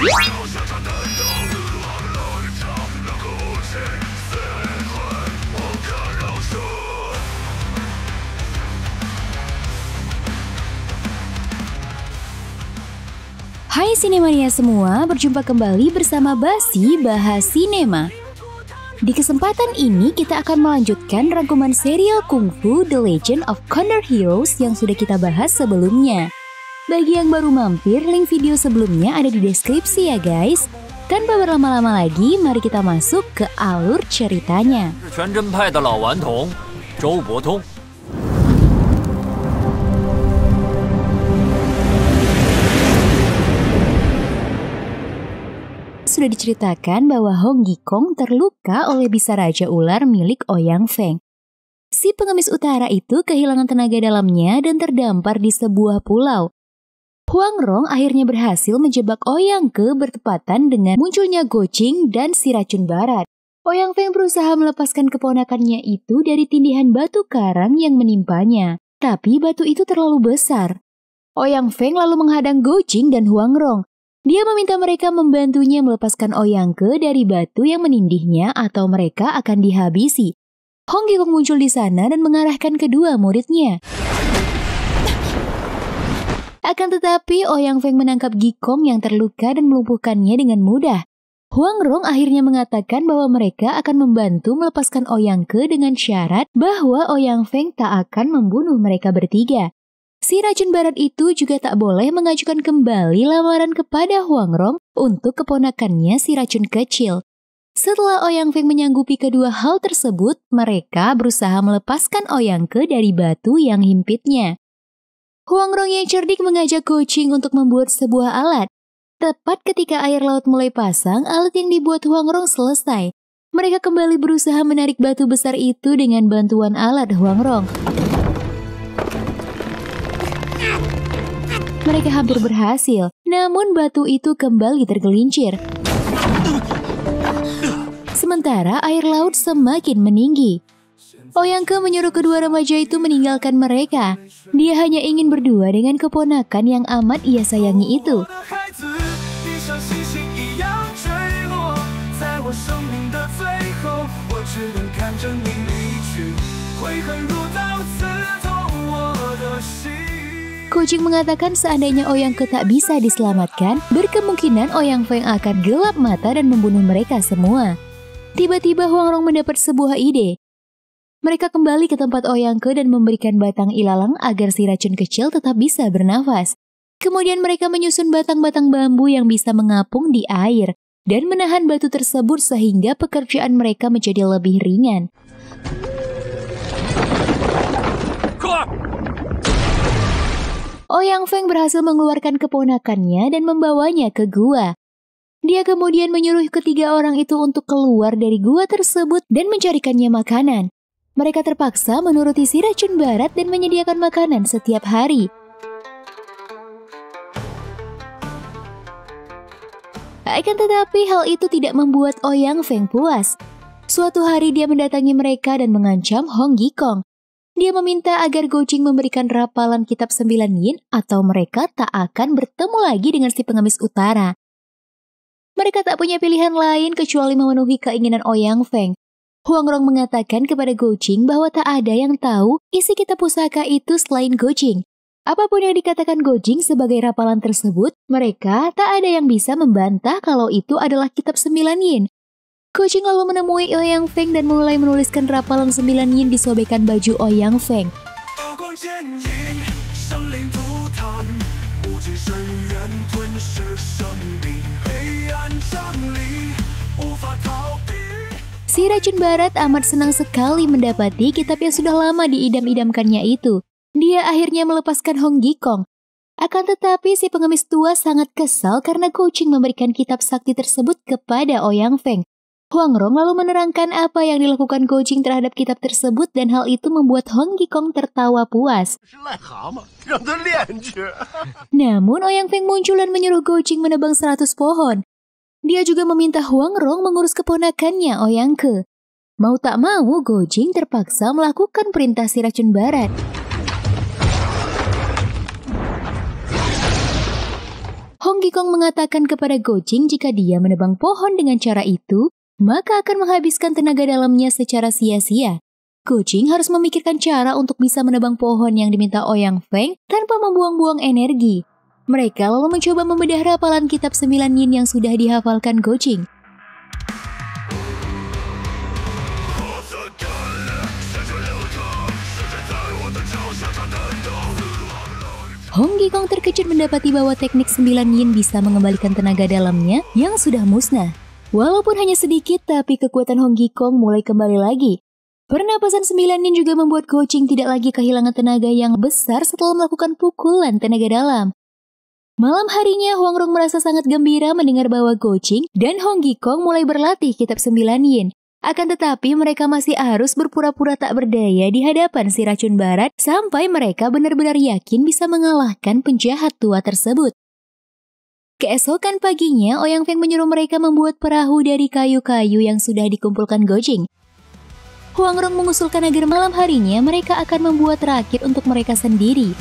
Hai Sinemania semua, berjumpa kembali bersama Basi Bahas Sinema. Di kesempatan ini kita akan melanjutkan rangkuman serial Kungfu The Legend of Condor Heroes yang sudah kita bahas sebelumnya. Bagi yang baru mampir, link video sebelumnya ada di deskripsi ya guys. Tanpa berlama-lama lagi, mari kita masuk ke alur ceritanya. Sudah diceritakan bahwa Hong Gikong terluka oleh bisa raja ular milik Ouyang Feng. Si pengemis utara itu kehilangan tenaga dalamnya dan terdampar di sebuah pulau. Huang Rong akhirnya berhasil menjebak Ouyang Ke bertepatan dengan munculnya Go Jing dan si racun barat. Ouyang Feng berusaha melepaskan keponakannya itu dari tindihan batu karang yang menimpanya, tapi batu itu terlalu besar. Ouyang Feng lalu menghadang Go Jing dan Huang Rong. Dia meminta mereka membantunya melepaskan Ouyang Ke dari batu yang menindihnya atau mereka akan dihabisi. Hong Gikong muncul di sana dan mengarahkan kedua muridnya. Akan tetapi Ouyang Feng menangkap Gikong yang terluka dan melumpuhkannya dengan mudah. Huang Rong akhirnya mengatakan bahwa mereka akan membantu melepaskan Ouyang Ke dengan syarat bahwa Ouyang Feng tak akan membunuh mereka bertiga. Si racun barat itu juga tak boleh mengajukan kembali lamaran kepada Huang Rong untuk keponakannya si racun kecil. Setelah Ouyang Feng menyanggupi kedua hal tersebut, mereka berusaha melepaskan Ouyang Ke dari batu yang himpitnya. Huang Rong yang cerdik mengajak Go Jing untuk membuat sebuah alat. Tepat ketika air laut mulai pasang, alat yang dibuat Huang Rong selesai. Mereka kembali berusaha menarik batu besar itu dengan bantuan alat Huang Rong. Mereka hampir berhasil, namun batu itu kembali tergelincir. Sementara air laut semakin meninggi. Ouyang Ke menyuruh kedua remaja itu meninggalkan mereka. Dia hanya ingin berdua dengan keponakan yang amat ia sayangi itu. Go Jing mengatakan seandainya Ouyang Ke tak bisa diselamatkan, berkemungkinan Ouyang Feng akan gelap mata dan membunuh mereka semua. Tiba-tiba Huang Rong mendapat sebuah ide. Mereka kembali ke tempat Ouyang Ke dan memberikan batang ilalang agar si racun kecil tetap bisa bernafas. Kemudian mereka menyusun batang-batang bambu yang bisa mengapung di air dan menahan batu tersebut sehingga pekerjaan mereka menjadi lebih ringan. Ouyang Feng berhasil mengeluarkan keponakannya dan membawanya ke gua. Dia kemudian menyuruh ketiga orang itu untuk keluar dari gua tersebut dan mencarikannya makanan. Mereka terpaksa menuruti si racun barat dan menyediakan makanan setiap hari. Akan tetapi hal itu tidak membuat Ouyang Feng puas. Suatu hari dia mendatangi mereka dan mengancam Hong Gikong. Dia meminta agar Go Jing memberikan rapalan kitab 9 yin atau mereka tak akan bertemu lagi dengan si pengemis utara. Mereka tak punya pilihan lain kecuali memenuhi keinginan Ouyang Feng. Huang Rong mengatakan kepada Go Jing bahwa tak ada yang tahu isi kitab pusaka itu selain Go Jing. Apapun yang dikatakan Go Jing sebagai rapalan tersebut, mereka tak ada yang bisa membantah kalau itu adalah kitab 9 yin. Go Jing lalu menemui Ouyang Feng dan mulai menuliskan rapalan 9 yin di sobekan baju Ouyang Feng. Si racun barat amat senang sekali mendapati kitab yang sudah lama diidam-idamkannya itu. Dia akhirnya melepaskan Hong Gikong. Akan tetapi si pengemis tua sangat kesal karena Go Jing memberikan kitab sakti tersebut kepada Ouyang Feng. Huang Rong lalu menerangkan apa yang dilakukan Go Jing terhadap kitab tersebut dan hal itu membuat Hong Gikong tertawa puas. Namun Ouyang Feng muncul dan menyuruh Go Jing menebang 100 pohon. Dia juga meminta Huang Rong mengurus keponakannya Ouyang Ke. Mau tak mau Go Jing terpaksa melakukan perintah si racun barat. Hong Hong Gikong mengatakan kepada Gojing jika dia menebang pohon dengan cara itu, maka akan menghabiskan tenaga dalamnya secara sia-sia. Gojing harus memikirkan cara untuk bisa menebang pohon yang diminta Ouyang Feng tanpa membuang-buang energi. Mereka lalu mencoba membedah rapalan kitab 9 yin yang sudah dihafalkan Gojing. Hong Gikong terkejut mendapati bahwa teknik 9 yin bisa mengembalikan tenaga dalamnya yang sudah musnah. Walaupun hanya sedikit, tapi kekuatan Hong Gikong mulai kembali lagi. Pernapasan 9 yin juga membuat Gojing tidak lagi kehilangan tenaga yang besar setelah melakukan pukulan tenaga dalam. Malam harinya, Huang Rong merasa sangat gembira mendengar bahwa Gojing dan Hong Gikong mulai berlatih kitab 9 yin. Akan tetapi mereka masih harus berpura-pura tak berdaya di hadapan si racun barat sampai mereka benar-benar yakin bisa mengalahkan penjahat tua tersebut. Keesokan paginya, Ouyang Feng menyuruh mereka membuat perahu dari kayu-kayu yang sudah dikumpulkan Gojing. Huang Rong mengusulkan agar malam harinya mereka akan membuat rakit untuk mereka sendiri.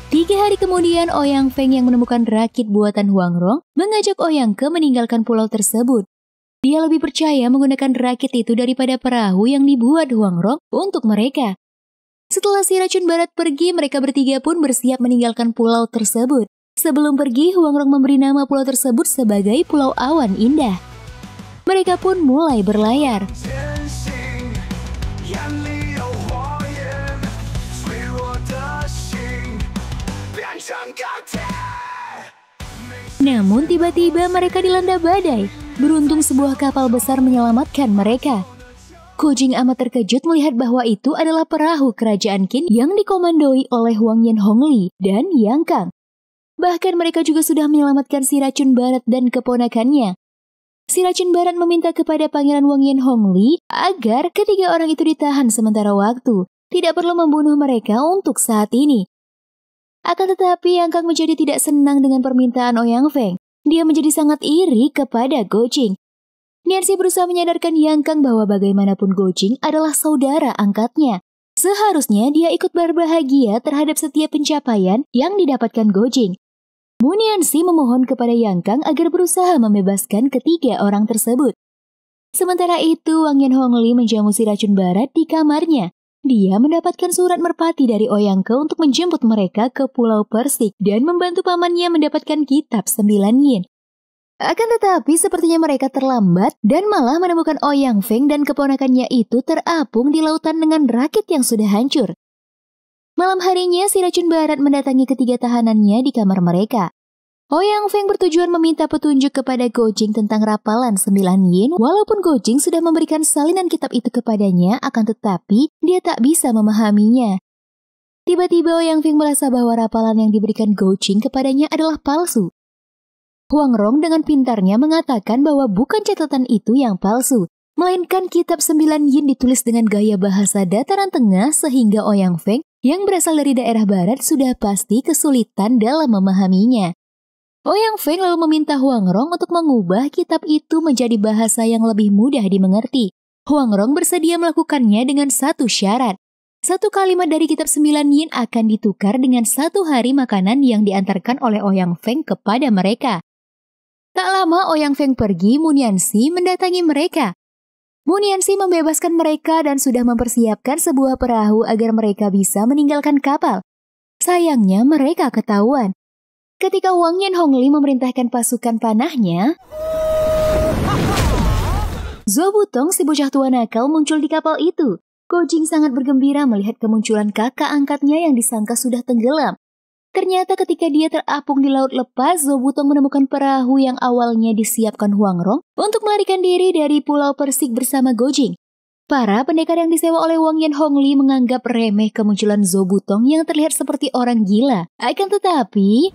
Tiga hari kemudian, Ouyang Feng yang menemukan rakit buatan Huang Rong mengajak Ouyang Ke meninggalkan pulau tersebut. Dia lebih percaya menggunakan rakit itu daripada perahu yang dibuat Huang Rong untuk mereka. Setelah si racun barat pergi, mereka bertiga pun bersiap meninggalkan pulau tersebut. Sebelum pergi, Huang Rong memberi nama pulau tersebut sebagai Pulau Awan Indah. Mereka pun mulai berlayar. Namun tiba-tiba mereka dilanda badai. Beruntung sebuah kapal besar menyelamatkan mereka. Gojing amat terkejut melihat bahwa itu adalah perahu kerajaan Qin yang dikomandoi oleh Huang Yan Hongli dan Yang Kang. Bahkan mereka juga sudah menyelamatkan si racun barat dan keponakannya. Si racun barat meminta kepada Pangeran Huang Yan Hongli agar ketiga orang itu ditahan sementara waktu. Tidak perlu membunuh mereka untuk saat ini. Akan tetapi Yang Kang menjadi tidak senang dengan permintaan Ouyang Feng. Dia menjadi sangat iri kepada Gojing. Nianxi berusaha menyadarkan Yang Kang bahwa bagaimanapun Gojing adalah saudara angkatnya. Seharusnya dia ikut berbahagia terhadap setiap pencapaian yang didapatkan Gojing. Mu Nianxi memohon kepada Yang Kang agar berusaha membebaskan ketiga orang tersebut. Sementara itu, Wang Yan Hongli menjamu si racun barat di kamarnya. Dia mendapatkan surat merpati dari Ouyang Ke untuk menjemput mereka ke Pulau Persik dan membantu pamannya mendapatkan kitab 9 yin. Akan tetapi sepertinya mereka terlambat dan malah menemukan Ouyang Feng dan keponakannya itu terapung di lautan dengan rakit yang sudah hancur. Malam harinya si racun barat mendatangi ketiga tahanannya di kamar mereka. Ouyang Feng bertujuan meminta petunjuk kepada Gojing tentang rapalan 9 yin, walaupun Gojing sudah memberikan salinan kitab itu kepadanya, akan tetapi dia tak bisa memahaminya. Tiba-tiba Ouyang Feng merasa bahwa rapalan yang diberikan Gojing kepadanya adalah palsu. Huang Rong dengan pintarnya mengatakan bahwa bukan catatan itu yang palsu, melainkan kitab 9 yin ditulis dengan gaya bahasa dataran tengah sehingga Ouyang Feng yang berasal dari daerah barat sudah pasti kesulitan dalam memahaminya. Ouyang Feng lalu meminta Huang Rong untuk mengubah kitab itu menjadi bahasa yang lebih mudah dimengerti. Huang Rong bersedia melakukannya dengan satu syarat. Satu kalimat dari kitab 9 yin akan ditukar dengan 1 hari makanan yang diantarkan oleh Ouyang Feng kepada mereka. Tak lama Ouyang Feng pergi, Mu Nianxi mendatangi mereka. Mu Nianxi membebaskan mereka dan sudah mempersiapkan sebuah perahu agar mereka bisa meninggalkan kapal. Sayangnya mereka ketahuan. Ketika Wang Yan Hongli memerintahkan pasukan panahnya, Zhou Butong si bocah tua nakal muncul di kapal itu. Gojing sangat bergembira melihat kemunculan kakak angkatnya yang disangka sudah tenggelam. Ternyata ketika dia terapung di laut lepas, Zhou Butong menemukan perahu yang awalnya disiapkan Huang Rong untuk melarikan diri dari Pulau Persik bersama Gojing. Para pendekar yang disewa oleh Wang Yan Hongli menganggap remeh kemunculan Zhou Butong yang terlihat seperti orang gila. Akan tetapi,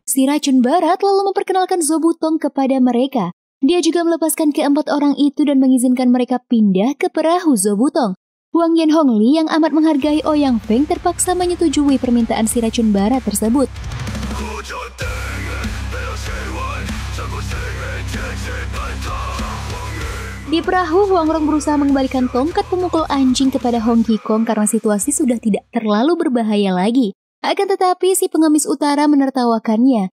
si racun barat lalu memperkenalkan Zhou Butong kepada mereka. Dia juga melepaskan keempat orang itu dan mengizinkan mereka pindah ke perahu Zhou Butong. Huang Yan Hongli yang amat menghargai Ouyang Feng terpaksa menyetujui permintaan si racun bara tersebut. Di perahu, Huang Rong berusaha mengembalikan tongkat pemukul anjing kepada Hong Kikong karena situasi sudah tidak terlalu berbahaya lagi. Akan tetapi si pengemis utara menertawakannya.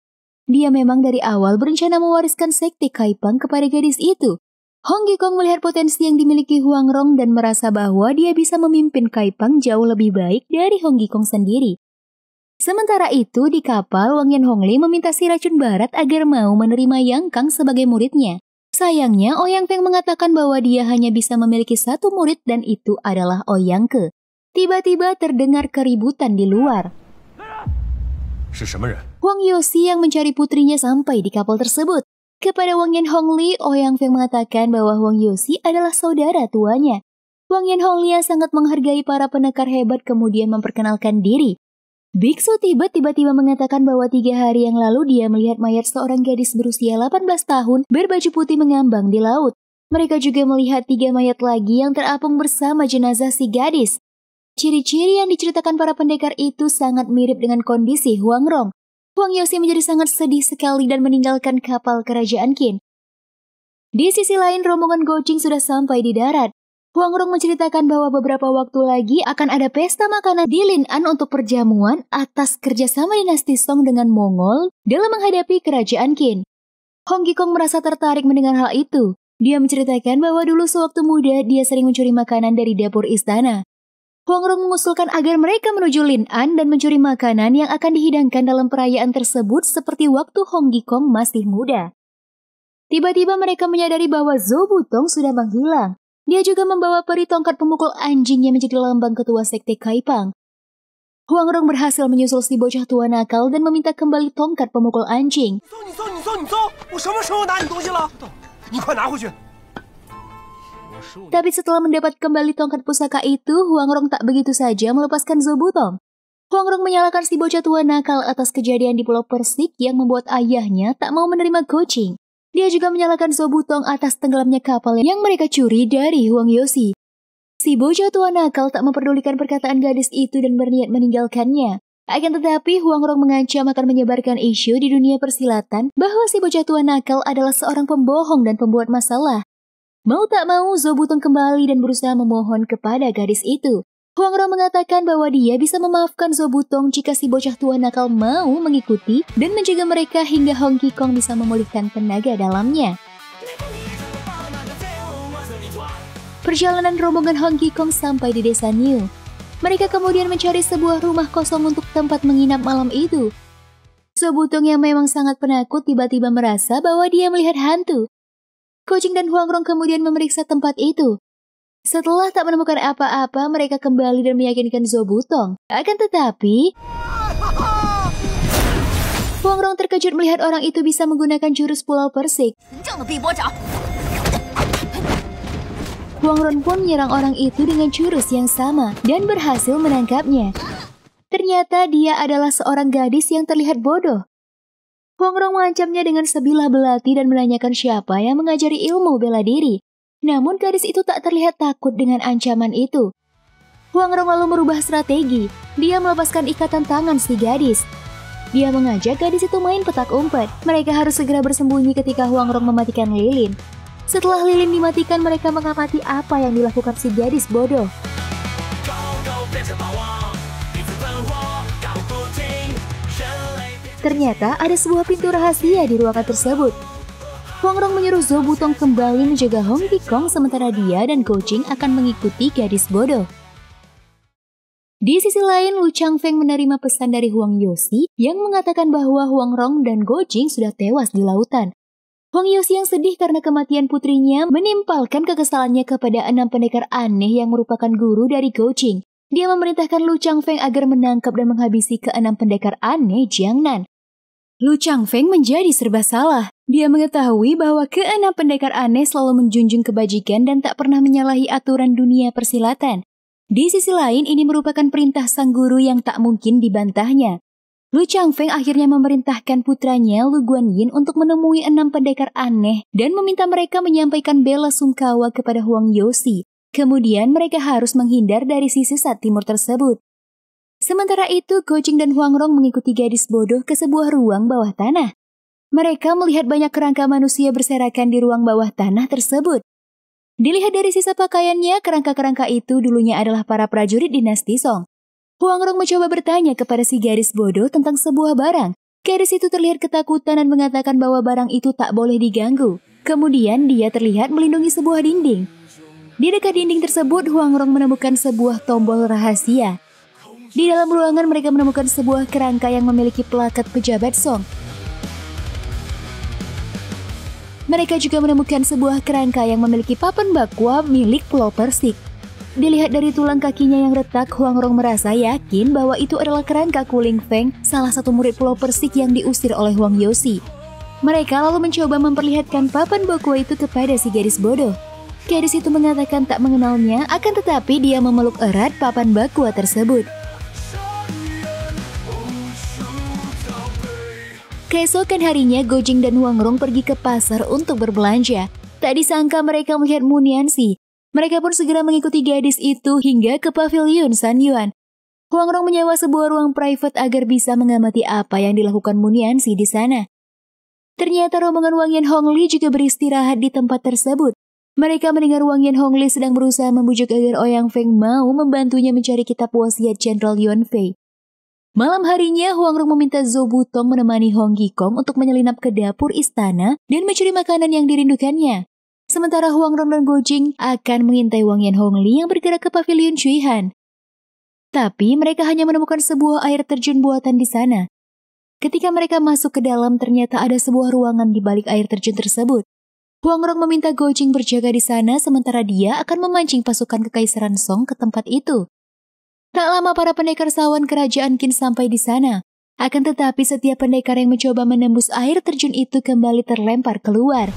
Dia memang dari awal berencana mewariskan sekte Kaipang kepada gadis itu. Hong Kikong melihat potensi yang dimiliki Huang Rong dan merasa bahwa dia bisa memimpin Kaipang jauh lebih baik dari Hong Kikong sendiri. Sementara itu, di kapal, Wang Yan Hongli meminta si racun barat agar mau menerima Yang Kang sebagai muridnya. Sayangnya, Ouyang Feng mengatakan bahwa dia hanya bisa memiliki satu murid dan itu adalah Ouyang Ke. Tiba-tiba terdengar keributan di luar. Huang Yosi yang mencari putrinya sampai di kapal tersebut. Kepada Wang Yan Hongli, Ouyang Feng mengatakan bahwa Huang Yosi adalah saudara tuanya. Wang Yan Hongli yang sangat menghargai para pendekar hebat kemudian memperkenalkan diri. Biksu Tibet tiba-tiba mengatakan bahwa 3 hari yang lalu dia melihat mayat seorang gadis berusia 18 tahun berbaju putih mengambang di laut. Mereka juga melihat 3 mayat lagi yang terapung bersama jenazah si gadis. Ciri-ciri yang diceritakan para pendekar itu sangat mirip dengan kondisi Huang Rong. Huang Yosi menjadi sangat sedih sekali dan meninggalkan kapal kerajaan Qin. Di sisi lain, rombongan Gojing sudah sampai di darat. Huang Rong menceritakan bahwa beberapa waktu lagi akan ada pesta makanan di Lin'an untuk perjamuan atas kerjasama dinasti Song dengan Mongol dalam menghadapi kerajaan Qin. Hong Kikong merasa tertarik mendengar hal itu. Dia menceritakan bahwa dulu sewaktu muda dia sering mencuri makanan dari dapur istana. Huang Rong mengusulkan agar mereka menuju Lin'an dan mencuri makanan yang akan dihidangkan dalam perayaan tersebut seperti waktu Hong Kikong masih muda. Tiba-tiba mereka menyadari bahwa Zhou Butong sudah menghilang. Dia juga membawa peri tongkat pemukul anjing yang menjadi lambang ketua sekte Kaipang. Huang Rong berhasil menyusul si bocah tua nakal dan meminta kembali tongkat pemukul anjing. Tapi setelah mendapat kembali tongkat pusaka itu, Huang Rong tak begitu saja melepaskan Zhou Butong. Huang Rong menyalahkan si bocah tua nakal atas kejadian di Pulau Persik yang membuat ayahnya tak mau menerima Gojing. Dia juga menyalahkan Zhou Butong atas tenggelamnya kapal yang mereka curi dari Huang Yosi. Si bocah tua nakal tak memperdulikan perkataan gadis itu dan berniat meninggalkannya. Akan tetapi Huang Rong mengancam akan menyebarkan isu di dunia persilatan bahwa si bocah tua nakal adalah seorang pembohong dan pembuat masalah. Mau tak mau, Zhou Butong kembali dan berusaha memohon kepada gadis itu. Huang Rong mengatakan bahwa dia bisa memaafkan Zhou Butong jika si bocah tua nakal mau mengikuti dan menjaga mereka hingga Hong Kikong bisa memulihkan tenaga dalamnya. Perjalanan rombongan Hong Kikong sampai di desa Niu. Mereka kemudian mencari sebuah rumah kosong untuk tempat menginap malam itu. Zhou Butong yang memang sangat penakut tiba-tiba merasa bahwa dia melihat hantu. Gojing dan Huang Rong kemudian memeriksa tempat itu. Setelah tak menemukan apa-apa, mereka kembali dan meyakinkan Zhou Butong. Akan tetapi, Huang Rong terkejut melihat orang itu bisa menggunakan jurus Pulau Persik. Huang Rong pun menyerang orang itu dengan jurus yang sama dan berhasil menangkapnya. Ternyata dia adalah seorang gadis yang terlihat bodoh. Huang Rong mengancamnya dengan sebilah belati dan menanyakan siapa yang mengajari ilmu bela diri. Namun gadis itu tak terlihat takut dengan ancaman itu. Huang Rong lalu merubah strategi. Dia melepaskan ikatan tangan si gadis. Dia mengajak gadis itu main petak umpet. Mereka harus segera bersembunyi ketika Huang Rong mematikan lilin. Setelah lilin dimatikan, mereka mengamati apa yang dilakukan si gadis bodoh. Ternyata ada sebuah pintu rahasia di ruangan tersebut. Huang Rong menyuruh Zhou Butong kembali menjaga Hong Kikong sementara dia dan Gojing akan mengikuti gadis bodoh. Di sisi lain, Lu Changfeng menerima pesan dari Huang Yosi yang mengatakan bahwa Huang Rong dan Gojing sudah tewas di lautan. Huang Yosi yang sedih karena kematian putrinya menimpalkan kekesalannya kepada 6 pendekar aneh yang merupakan guru dari Gojing. Dia memerintahkan Lu Changfeng agar menangkap dan menghabisi ke-6 pendekar aneh Jiangnan. Lu Changfeng menjadi serba salah. Dia mengetahui bahwa ke-6 pendekar aneh selalu menjunjung kebajikan dan tak pernah menyalahi aturan dunia persilatan. Di sisi lain, ini merupakan perintah sang guru yang tak mungkin dibantahnya. Lu Changfeng akhirnya memerintahkan putranya Lu Guanyin untuk menemui 6 pendekar aneh dan meminta mereka menyampaikan bela sungkawa kepada Huang Yosi. Kemudian mereka harus menghindar dari sisi sesat timur tersebut. Sementara itu, Gojing dan Huang Rong mengikuti gadis bodoh ke sebuah ruang bawah tanah. Mereka melihat banyak kerangka manusia berserakan di ruang bawah tanah tersebut. Dilihat dari sisa pakaiannya, kerangka-kerangka itu dulunya adalah para prajurit dinasti Song. Huang Rong mencoba bertanya kepada si gadis bodoh tentang sebuah barang. Gadis itu terlihat ketakutan dan mengatakan bahwa barang itu tak boleh diganggu. Kemudian dia terlihat melindungi sebuah dinding. Di dekat dinding tersebut, Huang Rong menemukan sebuah tombol rahasia. Di dalam ruangan mereka menemukan sebuah kerangka yang memiliki plakat pejabat Song. Mereka juga menemukan sebuah kerangka yang memiliki papan bakwa milik Pulau Persik. Dilihat dari tulang kakinya yang retak, Huang Rong merasa yakin bahwa itu adalah kerangka Kuling Feng, salah satu murid Pulau Persik yang diusir oleh Huang Yosi. Mereka lalu mencoba memperlihatkan papan bakwa itu kepada si gadis bodoh. Gadis itu mengatakan tak mengenalnya, akan tetapi dia memeluk erat papan bakwa tersebut. Keesokan harinya, Gojing dan Huang Rong pergi ke pasar untuk berbelanja. Tak disangka mereka melihat Muniansi. Mereka pun segera mengikuti gadis itu hingga ke pavilion San Yuan. Huang Rong menyewa sebuah ruang private agar bisa mengamati apa yang dilakukan Muniansi di sana. Ternyata rombongan Wang Yan Hongli juga beristirahat di tempat tersebut. Mereka mendengar Wang Yan Hongli sedang berusaha membujuk agar Ouyang Feng mau membantunya mencari kitab wasiat Jenderal Yuan Fei. Malam harinya, Huang Rong meminta Zhou Butong menemani Hong Gikong untuk menyelinap ke dapur istana dan mencuri makanan yang dirindukannya. Sementara Huang Rong dan Gojing akan mengintai Wang Yan Hongli yang bergerak ke pavilion Cuihan. Tapi mereka hanya menemukan sebuah air terjun buatan di sana. Ketika mereka masuk ke dalam, ternyata ada sebuah ruangan di balik air terjun tersebut. Huang Rong meminta Gojing berjaga di sana sementara dia akan memancing pasukan Kekaisaran Song ke tempat itu. Tak lama para pendekar sawan kerajaan Qin sampai di sana. Akan tetapi setiap pendekar yang mencoba menembus air terjun itu kembali terlempar keluar.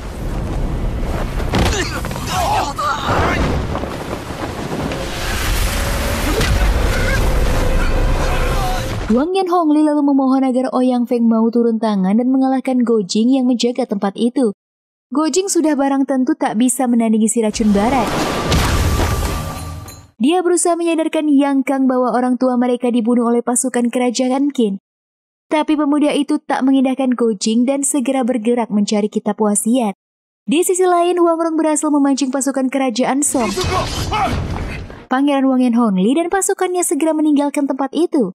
Wang Yan Hongli lalu memohon agar Ouyang Feng mau turun tangan dan mengalahkan Gojing yang menjaga tempat itu. Gojing sudah barang tentu tak bisa menandingi si racun barat. Dia berusaha menyadarkan Yang Kang bahwa orang tua mereka dibunuh oleh pasukan kerajaan Qin. Tapi pemuda itu tak mengindahkan Gojing dan segera bergerak mencari kitab wasiat. Di sisi lain, Huang Rong berhasil memancing pasukan kerajaan Song. Pangeran Wang Yan Hongli dan pasukannya segera meninggalkan tempat itu.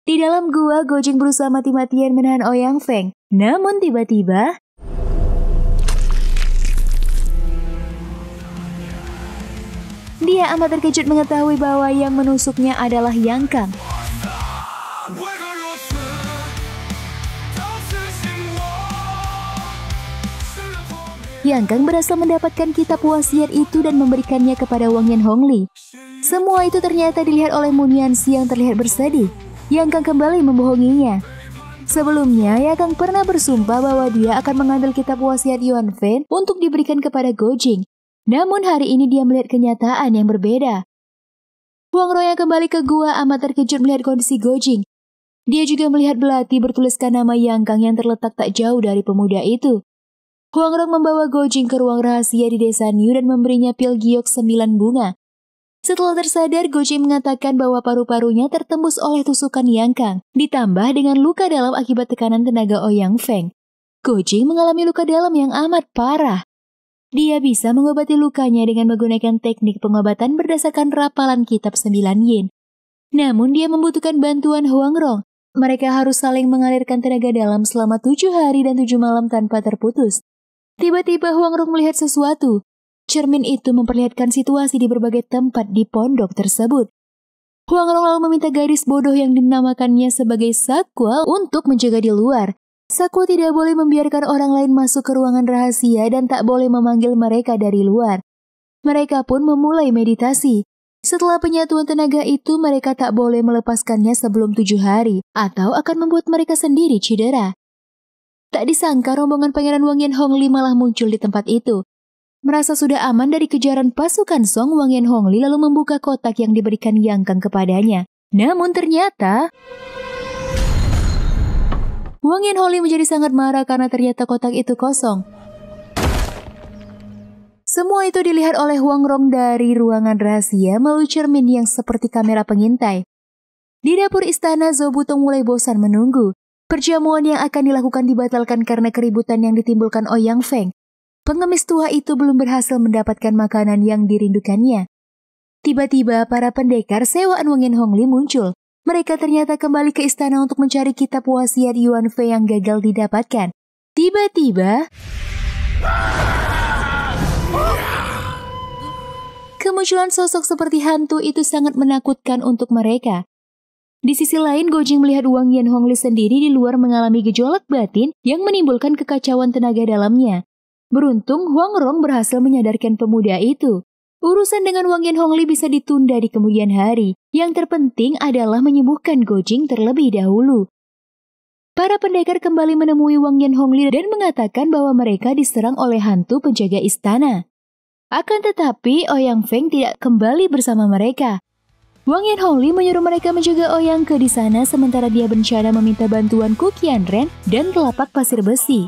Di dalam gua, Gojing berusaha mati-matian menahan Ouyang Feng. Namun tiba-tiba, dia amat terkejut mengetahui bahwa yang menusuknya adalah Yang Kang. Yang Kang berhasil mendapatkan kitab wasiat itu dan memberikannya kepada Wang Yan Hongli. Semua itu ternyata dilihat oleh Muniansi yang terlihat bersedih. Yang Kang kembali membohonginya. Sebelumnya, Yang Kang pernah bersumpah bahwa dia akan mengambil kitab wasiat Yuan Fei untuk diberikan kepada Gojing. Namun hari ini dia melihat kenyataan yang berbeda. Huang Rong yang kembali ke gua amat terkejut melihat kondisi Gojing. Dia juga melihat belati bertuliskan nama Yang Kang yang terletak tak jauh dari pemuda itu. Huang Rong membawa Gojing ke ruang rahasia di desa Niu dan memberinya pil giok 9 bunga. Setelah tersadar, Gojing mengatakan bahwa paru-parunya tertembus oleh tusukan Yang Kang, ditambah dengan luka dalam akibat tekanan tenaga Ouyang Feng. Gojing mengalami luka dalam yang amat parah. Dia bisa mengobati lukanya dengan menggunakan teknik pengobatan berdasarkan rapalan kitab 9 yin. Namun dia membutuhkan bantuan Huang Rong. Mereka harus saling mengalirkan tenaga dalam selama 7 hari dan 7 malam tanpa terputus. Tiba-tiba Huang Rong melihat sesuatu. Cermin itu memperlihatkan situasi di berbagai tempat di pondok tersebut. Huang Rong lalu meminta gadis bodoh yang dinamakannya sebagai Sakwa untuk menjaga di luar. Sakwa tidak boleh membiarkan orang lain masuk ke ruangan rahasia dan tak boleh memanggil mereka dari luar. Mereka pun memulai meditasi. Setelah penyatuan tenaga itu, mereka tak boleh melepaskannya sebelum 7 hari atau akan membuat mereka sendiri cedera. Tak disangka rombongan Pangeran Wang Yan Hongli malah muncul di tempat itu. Merasa sudah aman dari kejaran pasukan Song, Wang Yan Hongli lalu membuka kotak yang diberikan Yang Kang kepadanya. Namun ternyata Wang Yan Hongli menjadi sangat marah karena ternyata kotak itu kosong. Semua itu dilihat oleh Huang Rong dari ruangan rahasia melalui cermin yang seperti kamera pengintai. Di dapur istana, Zhou Butong mulai bosan menunggu. Perjamuan yang akan dilakukan dibatalkan karena keributan yang ditimbulkan Ouyang Feng. Pengemis tua itu belum berhasil mendapatkan makanan yang dirindukannya. Tiba-tiba para pendekar sewaan Wang Yan Hongli muncul. Mereka ternyata kembali ke istana untuk mencari kitab wasiat Yuan Fei yang gagal didapatkan. Tiba-tiba, kemunculan sosok seperti hantu itu sangat menakutkan untuk mereka. Di sisi lain, Gojing melihat Wang Yan Hongli sendiri di luar mengalami gejolak batin yang menimbulkan kekacauan tenaga dalamnya. Beruntung, Huang Rong berhasil menyadarkan pemuda itu. Urusan dengan Wang Yan Hongli bisa ditunda di kemudian hari. Yang terpenting adalah menyembuhkan Gojing terlebih dahulu. Para pendekar kembali menemui Wang Yan Hongli dan mengatakan bahwa mereka diserang oleh hantu penjaga istana. Akan tetapi, Ouyang Feng tidak kembali bersama mereka. Wang Yan Hongli menyuruh mereka menjaga Ouyang Ke di sana sementara dia berencana meminta bantuan Ku Qianren dan telapak pasir besi.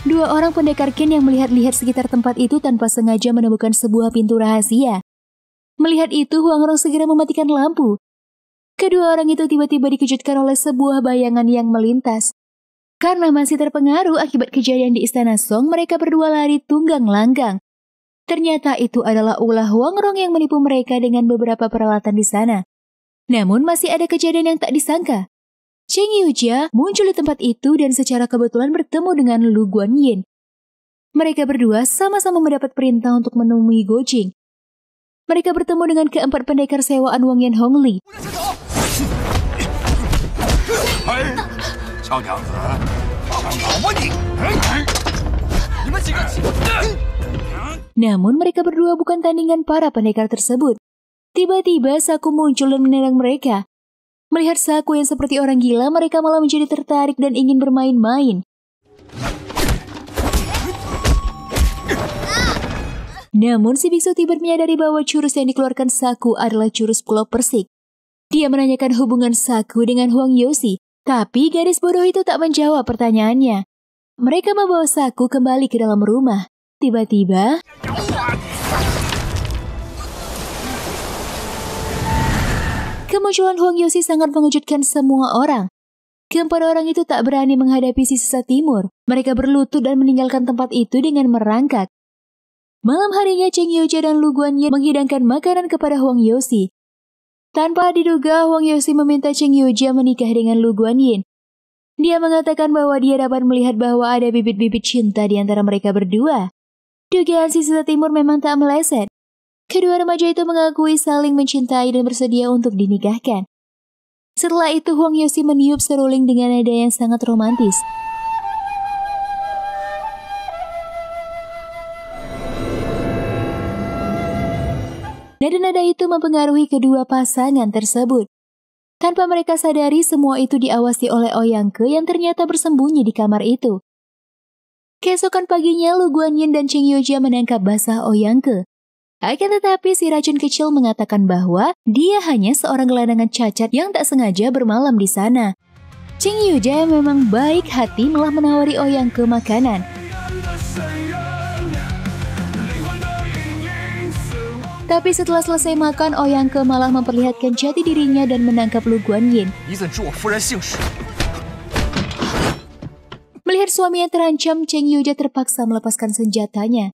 Dua orang pendekar Qin yang melihat-lihat sekitar tempat itu tanpa sengaja menemukan sebuah pintu rahasia. Melihat itu, Huang Rong segera mematikan lampu. Kedua orang itu tiba-tiba dikejutkan oleh sebuah bayangan yang melintas. Karena masih terpengaruh akibat kejadian di Istana Song, mereka berdua lari tunggang langgang. Ternyata itu adalah ulah Huang Rong yang menipu mereka dengan beberapa peralatan di sana. Namun masih ada kejadian yang tak disangka. Cheng Yujia muncul di tempat itu dan secara kebetulan bertemu dengan Lu Guanyin. Mereka berdua sama-sama mendapat perintah untuk menemui Gojing. Mereka bertemu dengan keempat pendekar sewaan Wang Yan Hongli. Namun mereka berdua bukan tandingan para pendekar tersebut. Tiba-tiba Saku muncul dan menendang mereka. Melihat Saku yang seperti orang gila, mereka malah menjadi tertarik dan ingin bermain-main. Namun si biksu Tibet menyadari bahwa jurus yang dikeluarkan Saku adalah jurus Pulau Persik. Dia menanyakan hubungan Saku dengan Huang Yoshi, tapi gadis bodoh itu tak menjawab pertanyaannya. Mereka membawa Saku kembali ke dalam rumah. Tiba-tiba, kemunculan Huang Yoshi sangat mengejutkan semua orang. Keempat orang itu tak berani menghadapi si sesat timur. Mereka berlutut dan meninggalkan tempat itu dengan merangkak. Malam harinya Cheng Yujia dan Lu Guanyin menghidangkan makanan kepada Huang Yoshi. Tanpa diduga, Huang Yoshi meminta Cheng Yujia menikah dengan Lu Guanyin. Dia mengatakan bahwa dia dapat melihat bahwa ada bibit-bibit cinta di antara mereka berdua. Dugaan si sesat timur memang tak meleset. Kedua remaja itu mengakui saling mencintai dan bersedia untuk dinikahkan. Setelah itu Huang Yoshi meniup seruling dengan nada yang sangat romantis. Nada-nada itu mempengaruhi kedua pasangan tersebut. Tanpa mereka sadari, semua itu diawasi oleh Ouyang Ke yang ternyata bersembunyi di kamar itu. Keesokan paginya, Lu Guanyin dan Cheng Yujia menangkap basah Ouyang Ke. Akan tetapi si racun kecil mengatakan bahwa dia hanya seorang gelandangan cacat yang tak sengaja bermalam di sana. Cheng Yujia yang memang baik hati malah menawari Ouyang Ke makanan. Tapi setelah selesai makan, Ouyang Ke malah memperlihatkan jati dirinya dan menangkap Lu Guanyin. Melihat suaminya terancam, Cheng Yujia terpaksa melepaskan senjatanya.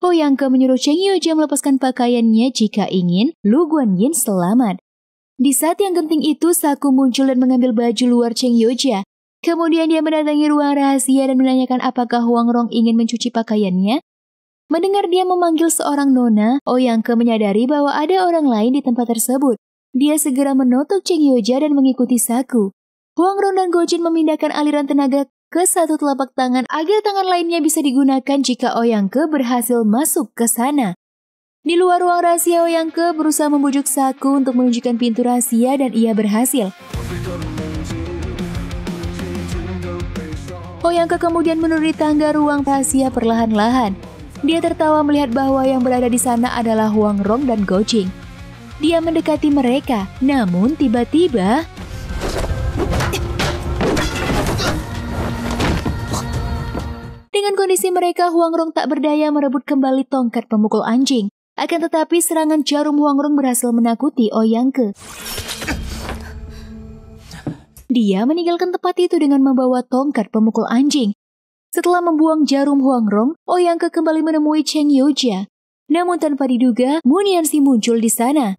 Ouyang Ke menyuruh Cheng Yujia melepaskan pakaiannya jika ingin Lu Guanyin selamat. Di saat yang genting itu, Saku muncul dan mengambil baju luar Cheng Yujia. Kemudian dia mendatangi ruang rahasia dan menanyakan apakah Huang Rong ingin mencuci pakaiannya. Mendengar dia memanggil seorang nona, Ouyang Ke menyadari bahwa ada orang lain di tempat tersebut. Dia segera menotok Cheng Yujia dan mengikuti Saku. Huang Rong dan Gojin memindahkan aliran tenaga ke satu telapak tangan agar tangan lainnya bisa digunakan jika Ouyang Ke berhasil masuk ke sana. Di luar ruang rahasia, Ouyang Ke berusaha membujuk Saku untuk menunjukkan pintu rahasia dan ia berhasil. Ouyang Ke kemudian menuruni tangga ruang rahasia perlahan-lahan. Dia tertawa melihat bahwa yang berada di sana adalah Huang Rong dan Gojing. Dia mendekati mereka, namun tiba-tiba Dengan kondisi mereka, Huang Rong tak berdaya merebut kembali tongkat pemukul anjing. Akan tetapi serangan jarum Huang Rong berhasil menakuti Ouyang Ke. Dia meninggalkan tempat itu dengan membawa tongkat pemukul anjing. Setelah membuang jarum Huang Rong, Ouyang Ke kembali menemui Cheng Youjia. Namun tanpa diduga, Mu Nianxi muncul di sana.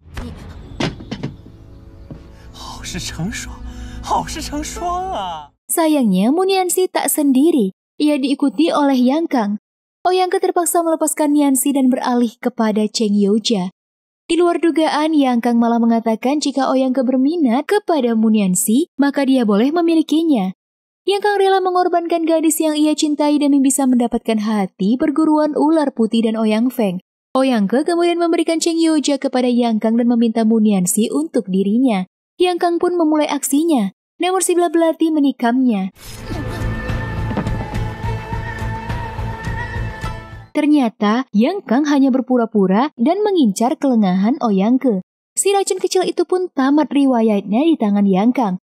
Sayangnya, Mu Nianxi tak sendiri. Ia diikuti oleh Yang Kang. Ouyang Ke terpaksa melepaskan Nianxi dan beralih kepada Cheng Youjia. Di luar dugaan, Yang Kang malah mengatakan jika Ouyang Ke berminat kepada Mu Nianxi, maka dia boleh memilikinya. Yang Kang rela mengorbankan gadis yang ia cintai demi bisa mendapatkan hati perguruan ular putih dan Ouyang Feng. Ouyang Ke kemudian memberikan Cheng Youjia kepada Yang Kang dan meminta Mu Nianxi untuk dirinya. Yang Kang pun memulai aksinya, namun si belah belati menikamnya. Ternyata, Yang Kang hanya berpura-pura dan mengincar kelengahan Ouyang Ke. Si racun kecil itu pun tamat riwayatnya di tangan Yang Kang.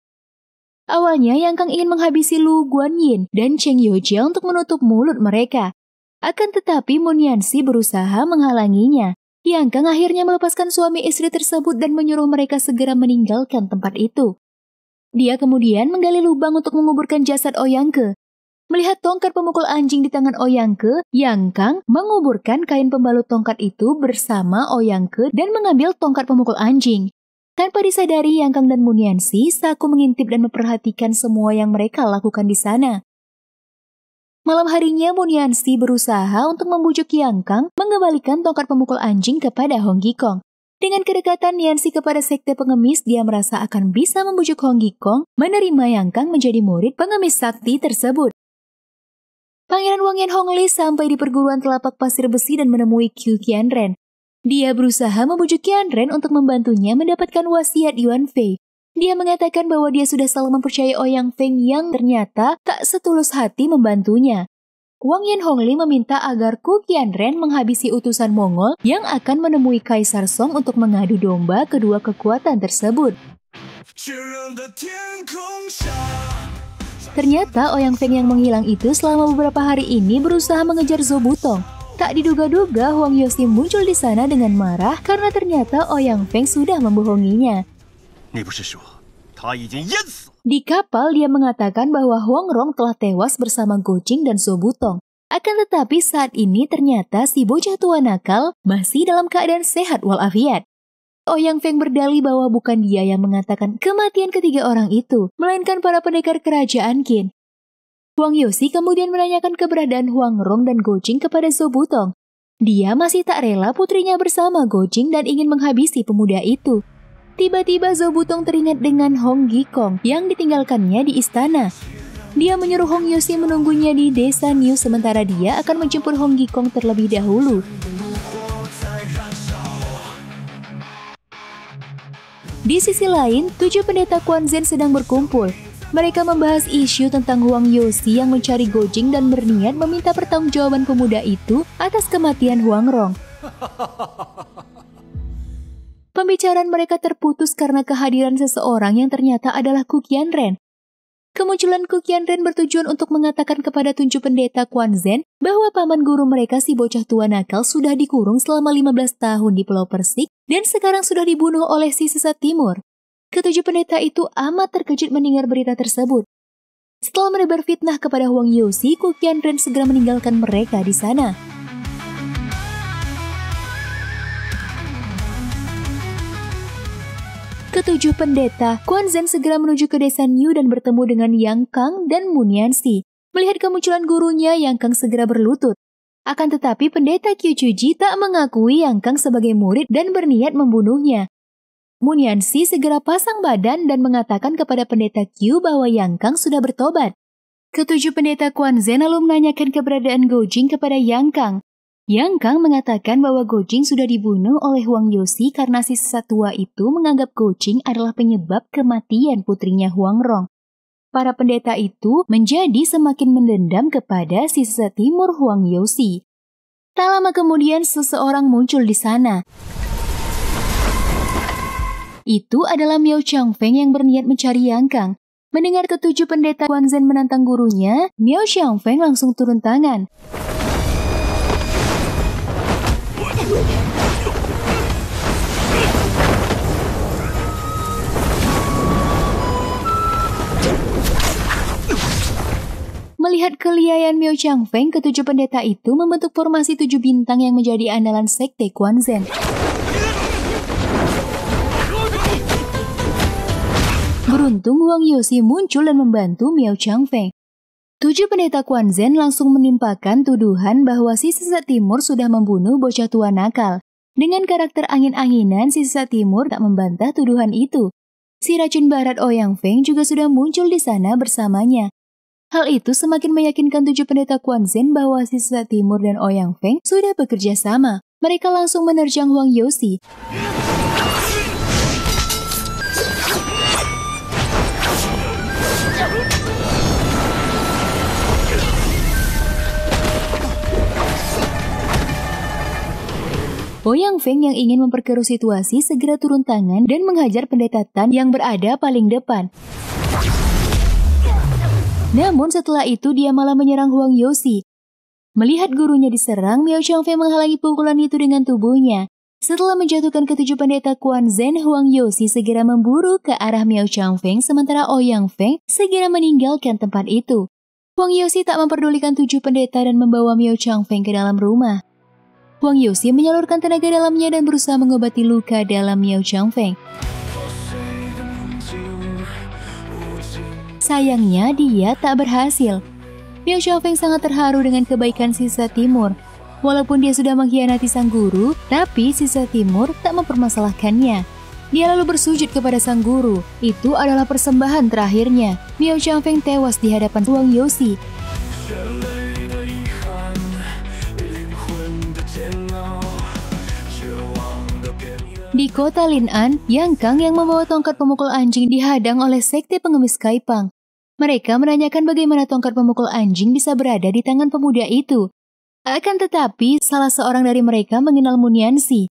Awalnya, Yang Kang ingin menghabisi Lu Guanyin dan Cheng Youjia untuk menutup mulut mereka. Akan tetapi, Mu Nianxi berusaha menghalanginya. Yang Kang akhirnya melepaskan suami istri tersebut dan menyuruh mereka segera meninggalkan tempat itu. Dia kemudian menggali lubang untuk menguburkan jasad Ouyang Ke. Melihat tongkat pemukul anjing di tangan Ouyang Ke, Yang Kang menguburkan kain pembalut tongkat itu bersama Ouyang Ke dan mengambil tongkat pemukul anjing. Tanpa disadari, Yang Kang dan Mu Nianxi saku mengintip dan memperhatikan semua yang mereka lakukan di sana. Malam harinya, Mu Nianxi berusaha untuk membujuk Yang Kang mengembalikan tongkat pemukul anjing kepada Hong Gikong. Dengan kedekatan Nianxi kepada sekte pengemis, dia merasa akan bisa membujuk Hong Gikong menerima Yang Kang menjadi murid pengemis sakti tersebut. Pangeran Wang Yanhongli sampai di perguruan telapak pasir besi dan menemui Qiu Qianren. Dia berusaha membujuk Qianren untuk membantunya mendapatkan wasiat Yuan Fei. Dia mengatakan bahwa dia sudah selalu mempercayai Ouyang Feng yang ternyata tak setulus hati membantunya. Wang Yanhongli meminta agar Qiu Qianren menghabisi utusan Mongol yang akan menemui Kaisar Song untuk mengadu domba kedua kekuatan tersebut. Ternyata Ouyang Feng yang menghilang itu selama beberapa hari ini berusaha mengejar Zhou Butong. Tak diduga-duga Huang Yoxi muncul di sana dengan marah karena ternyata Ouyang Feng sudah membohonginya. Di kapal dia mengatakan bahwa Huang Rong telah tewas bersama Go Jing dan Zhou Butong. Akan tetapi saat ini ternyata si bocah tua nakal masih dalam keadaan sehat walafiat. Ouyang Feng berdalih bahwa bukan dia yang mengatakan kematian ketiga orang itu, melainkan para pendekar kerajaan Qin. Huang Yoxi kemudian menanyakan keberadaan Huang Rong dan Go Jing kepada Zhou Butong. Dia masih tak rela putrinya bersama Go Jing dan ingin menghabisi pemuda itu. Tiba-tiba Zhou Butong teringat dengan Hong Gikong yang ditinggalkannya di istana. Dia menyuruh Hong Yoxi menunggunya di desa Niu sementara dia akan menjemput Hong Gikong terlebih dahulu. Di sisi lain, 7 pendeta Quan Zhen sedang berkumpul. Mereka membahas isu tentang Huang Yoxi yang mencari Go Jing dan berniat meminta pertanggungjawaban pemuda itu atas kematian Huang Rong. Pembicaraan mereka terputus karena kehadiran seseorang yang ternyata adalah Qiu Qianren. Kemunculan Qiu Qianren bertujuan untuk mengatakan kepada 7 pendeta Quan Zhen bahwa paman guru mereka si bocah tua nakal sudah dikurung selama 15 tahun di Pulau Persik dan sekarang sudah dibunuh oleh si sesat timur. Ketujuh pendeta itu amat terkejut mendengar berita tersebut. Setelah menebar fitnah kepada Huang Yoxi, Qiu Qianren segera meninggalkan mereka di sana. Ketujuh pendeta Quan Zhen segera menuju ke desa Niu dan bertemu dengan Yang Kang dan Mu Nianxi. Melihat kemunculan gurunya, Yang Kang segera berlutut. Akan tetapi pendeta Qiu Chuji tak mengakui Yang Kang sebagai murid dan berniat membunuhnya. Mu Nianxi segera pasang badan dan mengatakan kepada pendeta Qiu bahwa Yang Kang sudah bertobat. Ketujuh pendeta Quan Zhen lalu menanyakan keberadaan Go Jing kepada Yang Kang. Yang Kang mengatakan bahwa Go Jing sudah dibunuh oleh Huang Yoxi karena si sesat tua itu menganggap Go Jing adalah penyebab kematian putrinya Huang Rong. Para pendeta itu menjadi semakin mendendam kepada si sesat timur Huang Yoxi. Tak lama kemudian seseorang muncul di sana. Itu adalah Miao Changfeng yang berniat mencari Yang Kang. Mendengar ketujuh pendeta Quanzhen menantang gurunya, Miao Xiangfeng langsung turun tangan. Melihat kelihayan Miao Xiangfeng, ketujuh pendeta itu membentuk formasi 7 bintang yang menjadi andalan sekte Quanzhen. Beruntung Huang Youxi muncul dan membantu Miao Xiangfeng. 7 pendeta Quanzhen langsung menimpakan tuduhan bahwa si sesat timur sudah membunuh bocah tua nakal. Dengan karakter angin-anginan, si sesat timur tak membantah tuduhan itu. Si racun barat Ouyang Feng juga sudah muncul di sana bersamanya. Hal itu semakin meyakinkan 7 pendeta Quanzhen bahwa si sesat timur dan Ouyang Feng sudah bekerja sama. Mereka langsung menerjang Huang Youxi. Ouyang Feng yang ingin memperkeruh situasi segera turun tangan dan menghajar pendeta Tan yang berada paling depan. Namun setelah itu dia malah menyerang Huang Youxi. Melihat gurunya diserang, Miao Xiangfeng menghalangi pukulan itu dengan tubuhnya. Setelah menjatuhkan ketujuh pendeta Quanzhen, Huang Youxi segera memburu ke arah Miao Xiangfeng sementara Ouyang Feng segera meninggalkan tempat itu. Huang Youxi tak memperdulikan 7 pendeta dan membawa Miao Xiangfeng ke dalam rumah. Huang Youxi menyalurkan tenaga dalamnya dan berusaha mengobati luka dalam Miao Xiangfeng. Sayangnya dia tak berhasil. Miao Xiangfeng sangat terharu dengan kebaikan si sesat timur. Walaupun dia sudah mengkhianati sang guru, tapi si sesat timur tak mempermasalahkannya. Dia lalu bersujud kepada sang guru. Itu adalah persembahan terakhirnya. Miao Xiangfeng tewas di hadapan Huang Youxi. Di kota Lin'an, Yang Kang yang membawa tongkat pemukul anjing dihadang oleh sekte pengemis Kaipang. Mereka menanyakan bagaimana tongkat pemukul anjing bisa berada di tangan pemuda itu. Akan tetapi, salah seorang dari mereka mengenal Munianxi.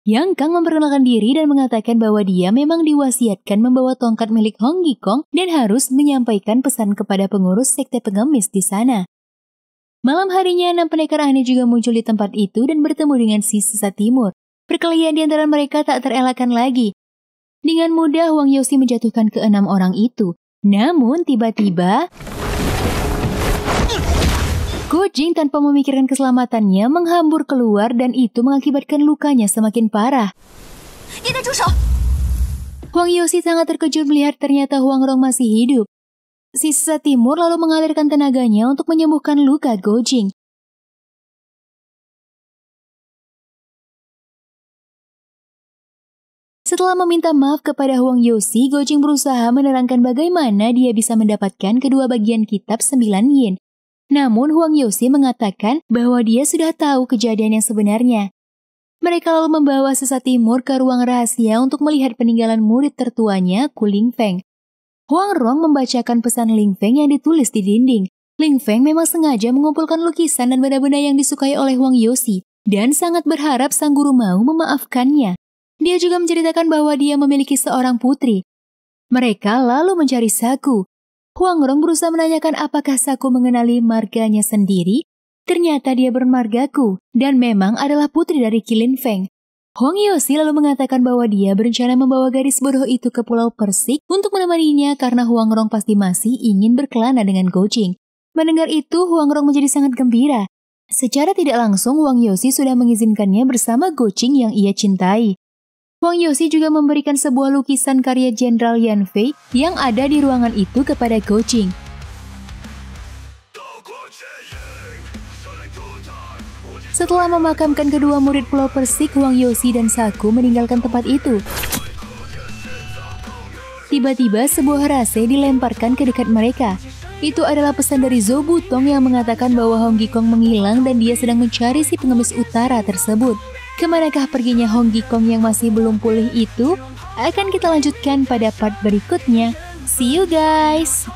Yang Kang memperkenalkan diri dan mengatakan bahwa dia memang diwasiatkan membawa tongkat milik Hong Gikong dan harus menyampaikan pesan kepada pengurus sekte pengemis di sana. Malam harinya, 6 pendekar aneh juga muncul di tempat itu dan bertemu dengan si sesat timur. Perkelahian di antara mereka tak terelakkan lagi. Dengan mudah Huang Youxi menjatuhkan ke-6 orang itu. Namun tiba-tiba Gojing tanpa memikirkan keselamatannya menghambur keluar dan itu mengakibatkan lukanya semakin parah. Huang Youxi sangat terkejut melihat ternyata Huang Rong masih hidup. Si sesat timur lalu mengalirkan tenaganya untuk menyembuhkan luka Gojing. Setelah meminta maaf kepada Huang Youxi, Gojing berusaha menerangkan bagaimana dia bisa mendapatkan kedua bagian kitab 9 yin. Namun Huang Youxi mengatakan bahwa dia sudah tahu kejadian yang sebenarnya. Mereka lalu membawa sesat timur ke ruang rahasia untuk melihat peninggalan murid tertuanya, Ku Ling Feng. Huang Rong membacakan pesan Ling Feng yang ditulis di dinding. Ling Feng memang sengaja mengumpulkan lukisan dan benda-benda yang disukai oleh Huang Youxi dan sangat berharap sang guru mau memaafkannya. Dia juga menceritakan bahwa dia memiliki seorang putri. Mereka lalu mencari Saku. Huang Rong berusaha menanyakan apakah Saku mengenali marganya sendiri. Ternyata dia bermargaku dan memang adalah putri dari Qilin Feng. Huang Youxi lalu mengatakan bahwa dia berencana membawa gadis bodoh itu ke Pulau Persik untuk menemaninya karena Huang Rong pasti masih ingin berkelana dengan Gojing. Mendengar itu, Huang Rong menjadi sangat gembira. Secara tidak langsung, Huang Youxi sudah mengizinkannya bersama Gojing yang ia cintai. Huang Youxi juga memberikan sebuah lukisan karya Jenderal Yan Fei yang ada di ruangan itu kepada Gojing. Setelah memakamkan kedua murid Pulau Persik, Huang Youxi dan Saku meninggalkan tempat itu. Tiba-tiba sebuah rase dilemparkan ke dekat mereka. Itu adalah pesan dari Zhou Butong yang mengatakan bahwa Hong Gikong menghilang dan dia sedang mencari si pengemis utara tersebut. Kemanakah perginya Hong Gikong yang masih belum pulih itu? Akan kita lanjutkan pada part berikutnya. See you guys!